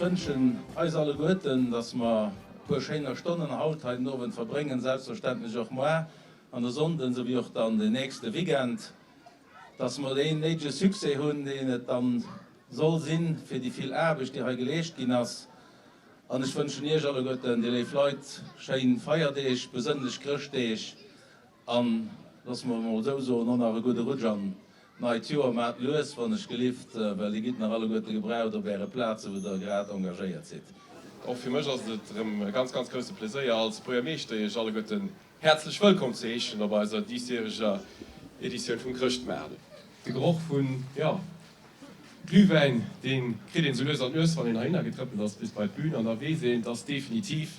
wünschen uns alle Guten, dass wir paar schöne Stunden heute Abend verbringen, selbstverständlich auch mal an der Sonntag, sowie auch dann den nächsten Weekend, dass wir den nächsten Success haben, den es dann soll sein für die viel Arbeit, die heute gelegt ist. Und ich wünsche euch alle Guten, die Leute, schönen Feiertag, besonders Chrëschtmaart, und dass wir mal so noch eine gute Rutsch an. Natur mat los, wann ich gelieft, weil die gibt nach alle gute gebraucht op ihre Platz, wo der gerade engagiert sind. Auch für mich ist es ganz große Plaisir als Premierminister ich alle Guten herzlich willkommen zu heißen bei dieser diesjährigen Edition von Chrëschtmaart. Der Geruch von Glühwein, den kriegt den so löser und von den Händen getrippelt das bis bei Bühnen an der We sehen, das definitiv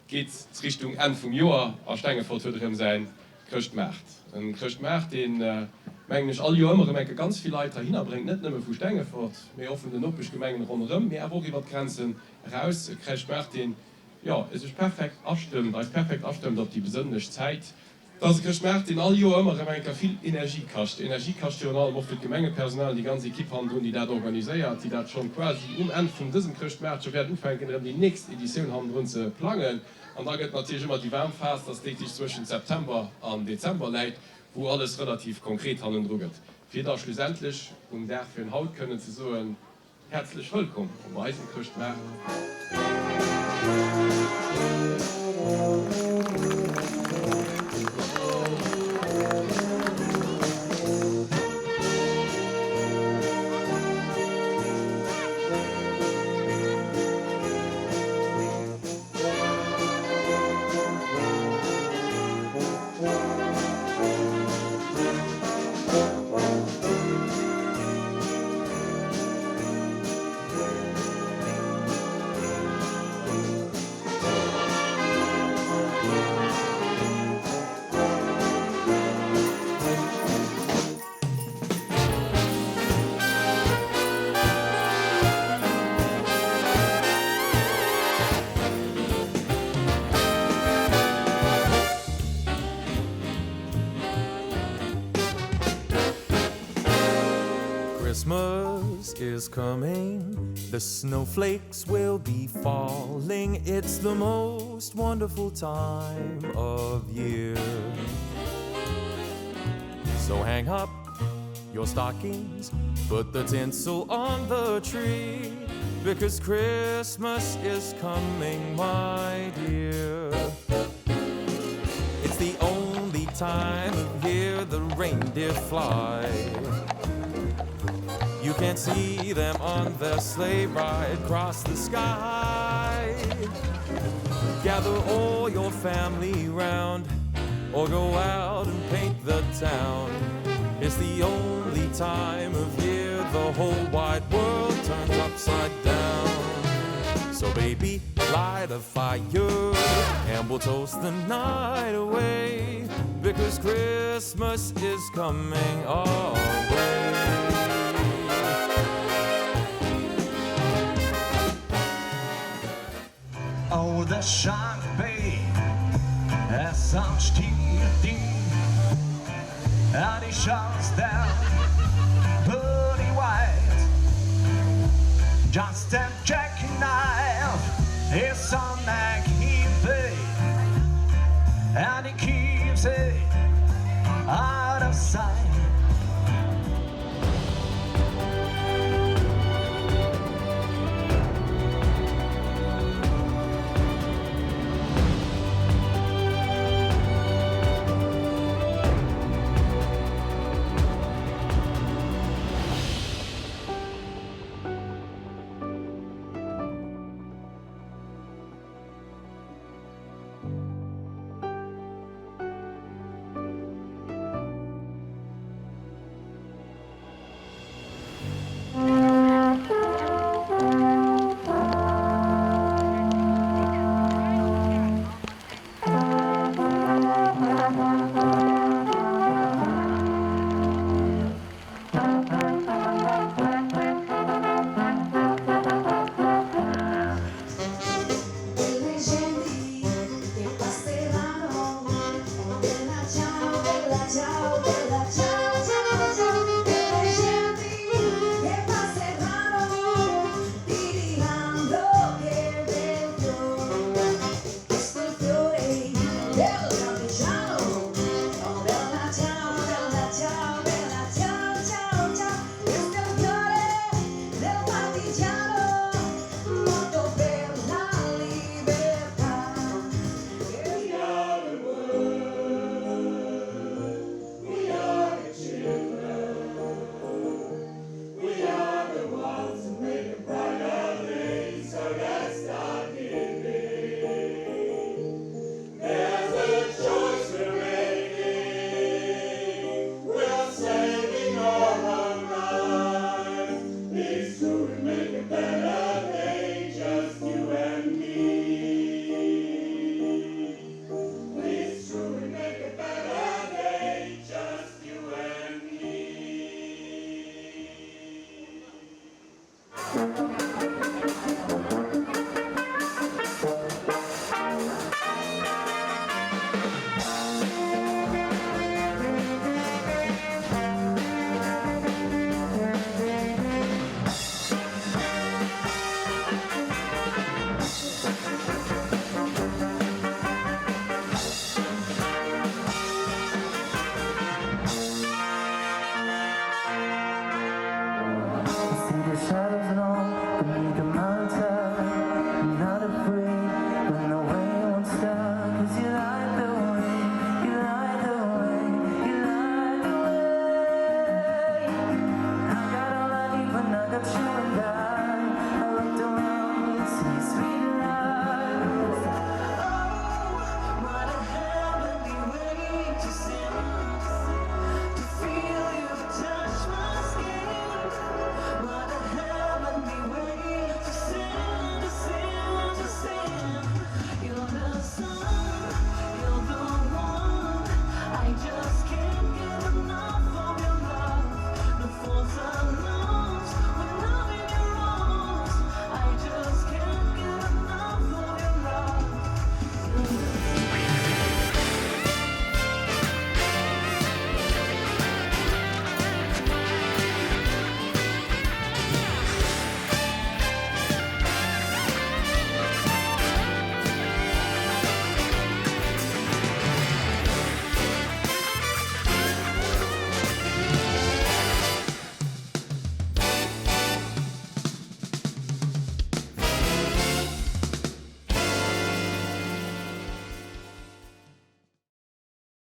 geht Richtung Ende vom Jahr an Steinfort wird sein Chrëschtmaart. Ein Chrëschtmaart, den eigentlich alle Jahre ganz viele Leute hinbringen, nicht nur von Steinfort, wir offen den Oppisch Gemeinden rundherum, wir auch über die Grenzen raus. Chrëschtmaart, den es ist perfekt abstimmt, auf die besondere Zeit. Das Chrëschtmaart, den alle Jahre viel Energie kostet. Energie kostet ja auch für die Gemengepersonal, die ganze Equipe haben, die das organisiert, die das schon quasi Ende von diesem Chrëschtmaart schon werden anfangen, die nächste Edition haben drin zu planen. Und da geht natürlich immer die Wärmphase, das liegt sich zwischen September und Dezember leid, wo alles relativ konkret handelt. Wir da schlussendlich, dafür in Haut können Sie so ein herzlich willkommen bei diesem Chrëschtmaart. Christmas is coming, the snowflakes will be falling. It's the most wonderful time of year. So hang up your stockings, put the tinsel on the tree, because Christmas is coming, my dear. It's the only time of year the reindeer fly. You can see them on their sleigh ride across the sky. Gather all your family round, or go out and paint the town. It's the only time of year the whole wide world turns upside down. So baby, light a fire, and we'll toast the night away, because Christmas is coming our way. Oh, the shark bay has some steel deep, and he shuts down bloody white. Just a jackknife is on that he bay, and he keeps it out of sight. Thank